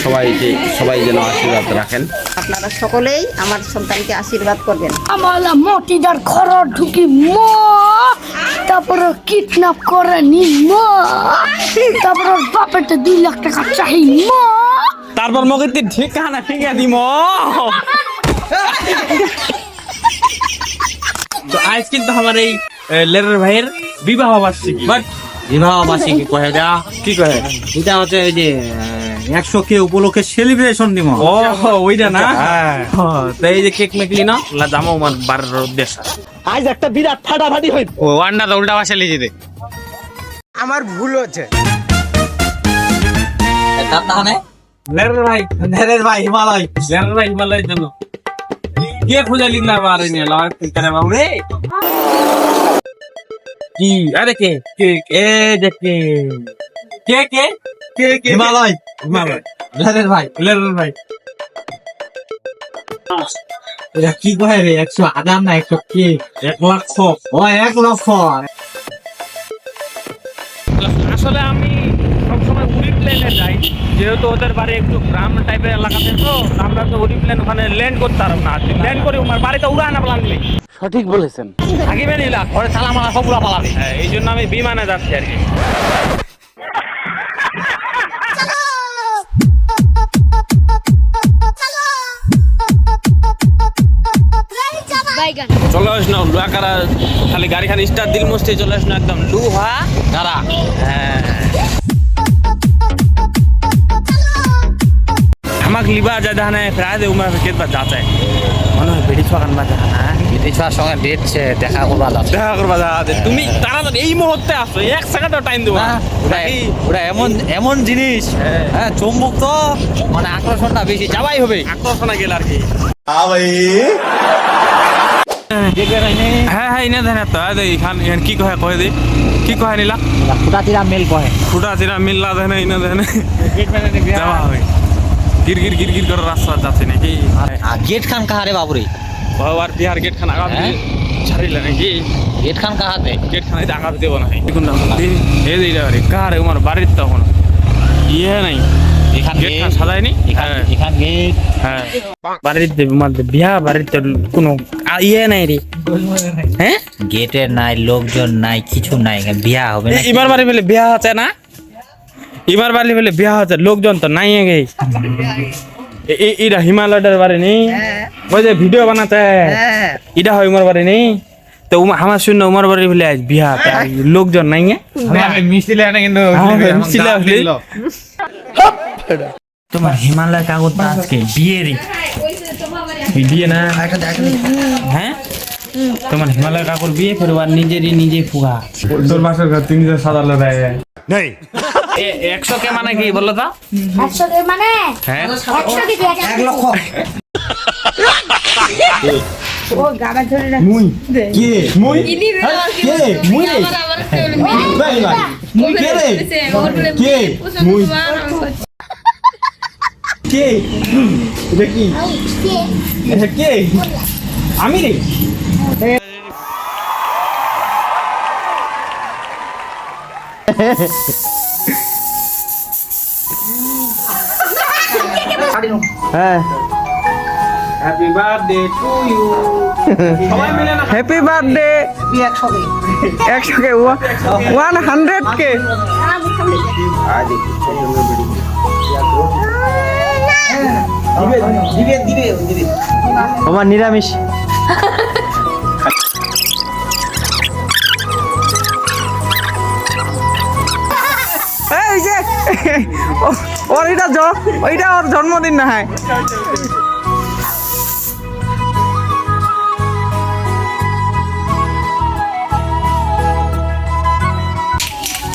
সবাই যেন আশীর্বাদ রাখেন। আপনারা সকলেই আমার সন্তানকে আশীর্বাদ করবেন। আমার মতিদার ঘর ঢুকি মা, তারপরে কিডন্যাপ করে নি মা, তারপর ওর বাপেতে 2 লাখ টাকা চাই মা, তারপর মগে ঠিকানা ঠিকা দিম। তো আজ কিন্তু আমার এই লেরের ভাইয়ের বিবাহ বার্ষিকী। বিবাহ বার্ষিকী কহে দা কি কহে? এটা হচ্ছে ওই যে 100 উপলক্ষে সেলিব্রেশন দিব। ও ওইটা না? তো এই যে কেক মেকলি না জামা আমার বারের উদ্দেশ্য আজ একটা বিরাট ফাটাফাটি হইল। ও আন্ডা উল্টা ভাষা লিখে দে। আমার ভুল হচ্ছে। লেরের ভাই হিমালয় জন্য কে খুঁজে লিখলা বারে নিয়ে লাগারে বাবু রে। কি আরে কে কে এ দেখে কে কে কে কে হিমালয় লেরের ভাই এটা কি কহে রে 100 আদাম না 100 কি 1 লক্ষ। ও 1 লক্ষ। আসলে আমি সবসময় উড়ি প্লেনে যাই, যেহেতু ওদের বাড়ি একটু গ্রাম টাইপের এলাকাতে, তো আমরা তো উড়ি প্লেন ওখানে ল্যান্ড করতে পারব না। ল্যান্ড করে আমার বাড়িতে উড়ায় না প্লান নেই। সঠিক বলেছেন। থাকিবে নিলা ঘরে চালা মালা সব উড়া পালাবে। এই জন্য আমি বিমানে যাচ্ছি আর কি। চলে আস না লুহাকারা, খালি গাড়ি খানি স্টার্ট দিল মস্তি চলে আস না একদম লুহা গাড়া। হ্যাঁ আমাক লিবা যা জানে প্রায় দে উমা কেত বা যাতে মনে হয় বেড়ি ছোয়ান বা জানা বিদেশ সঙ্গে ডেট দেখা করবা যাচ্ছে। দেখা করবা যাতে তুমি তাড়াতাড়ি এই মুহূর্তে আসো, 1 সেকেন্ডও টাইম দেবো না। ওরা এমন জিনিস, হ্যাঁ চুম্বক তো মানে আকর্ষণটা বেশি যাবাই হবে। আকর্ষণা গেল আর কি। হ্যাঁ ইনে ধানে তো এখান কি কহে কয়ে দে কি কহে নিলা ফুটা তিরা মেল কহে ফুটা চিরা মিল্লা ধানে ইনে ধানে যাওয়া হবে। গির গির করে রাস্তা যাচ্ছে নাকি? গেট খান কাহারে বাবুরে বাবার বিহার গেট খান আগা ছাড়িলে নাকি? গেট খান কাহাতে গেট খান আগা দেবো না এই দিলে কাহারে আমার বাড়ির তখন ইয়ে নাই এখান গেট খান সাজায়নি। এখান গেট হ্যাঁ বাড়িতে বিয়া বাড়িতে কোনো ইয়ে নাই রে। হ্যাঁ গেটের নাই, লোকজন নাই, কিছু নাই, বিয়া হবে না। এবার বাড়ি বলে বিয়া হচ্ছে না, এবার বাড়ি বলে বিয়া হচ্ছে, লোকজন তো নাই গে। এটা হিমালয়ের বাড়ি নেই, ওই যে ভিডিও বানাতে এটা হয় উমার বাড়ি নেই। তো আমার শূন্য উমার বাড়ি বলে আজ বিয়া, লোকজন নাই মিষ্টি লাগে না কিন্তু তোমার হিমালয় কাগজ না আজকে বিয়েরই বিয়ে না। হ্যাঁ তোমার হিমালয় কাকুর বিয়ে ফের নিজেরই নিজে ফুয়া। তোর বাসার ঘর 300 সাজালো দেয় নেই 100 কে মানে কি বলো তো? 100 কে মানে হ্যাঁ 100 কি 1 লক্ষ। ও গাড়া ধরে রাখ মুই কে মুই কে মুই রে ভাই মুই কে রে কে মুই কে দেখি কে আমি রে। হ্যাঁ হ্যাপি বার্থডে টু ইউ। সবাই মিলে না হ্যাপি বার্থডে 100 কে 100 কে দিবে আমার নিরামিষ। এই যে ওর ওইটা ওর জন্মদিন না হয়।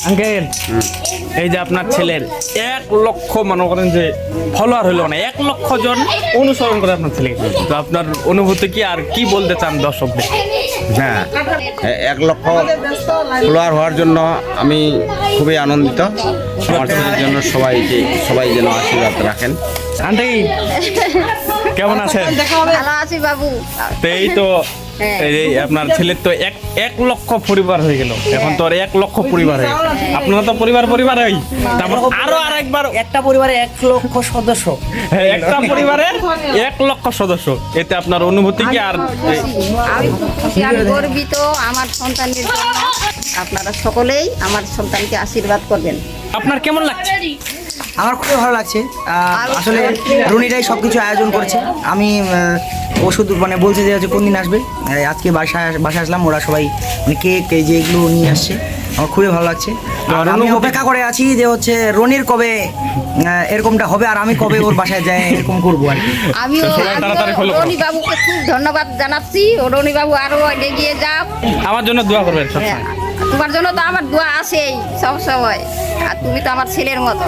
আঙ্কেল এই যে আপনার ছেলের 1 লক্ষ মনে করেন যে ফলোয়ার হইলো না, 1 লক্ষ জন অনুসরণ করে আপনার ছেলে, তো আপনার অনুভূতি কি আর কি বলতে চান দর্শকদের? হ্যাঁ 1 লক্ষ ফলোয়ার হওয়ার জন্য আমি খুবই আনন্দিত। আমার ছেলের জন্য সবাই যেন আশীর্বাদ রাখেন। আন্টি কেমন আছেন? ভালো আছি বাবু। তো এই তো হ্যাঁ। এই যে আপনার ছেলের তো এক লক্ষ পরিবার হয়ে গেল, এখন তো আর 1 লক্ষ পরিবার হয়ে গেল। আপনারা তো পরিবার হই, তারপর আরো আরেকবার একটা পরিবারে 1 লক্ষ সদস্য। হ্যাঁ, একটা পরিবারের 1 লক্ষ সদস্য, এতে আপনার অনুভূতি কি? আর আমি খুশি, আমি গর্বিত আমার সন্তানের জন্য। আপনারা সকলেই আমার সন্তানকে আশীর্বাদ করবেন। আপনার কেমন লাগছে? আমার খুবই ভালো লাগছে। আসলে রনিরাই সব কিছু আয়োজন করেছে। আমি ওষুধ মানে বলছে যে হচ্ছে কোন দিন আসবে, আজকে বাসায় আসলাম, ওরা সবাই মানে কেক এই যে এগুলো নিয়ে আসছে, আমার খুবই ভালো লাগছে। আর আমি অপেক্ষা করে আছি যে হচ্ছে রনির কবে এরকমটা হবে, আর আমি কবে ওর বাসায় যাই এরকম করবো আর কি। আমিও তো সবাই তাড়াতাড়ি follow করো। রনি বাবুকে খুব ধন্যবাদ জানাচ্ছি। ও রনি বাবু আরো এগিয়ে যাও। আমার জন্য দোয়া করবেন হ্যাঁ, সবসময়। তোমার জন্য তো আমার দোয়া আছেই সব সময়, আর তুমি তো আমার ছেলের মতো।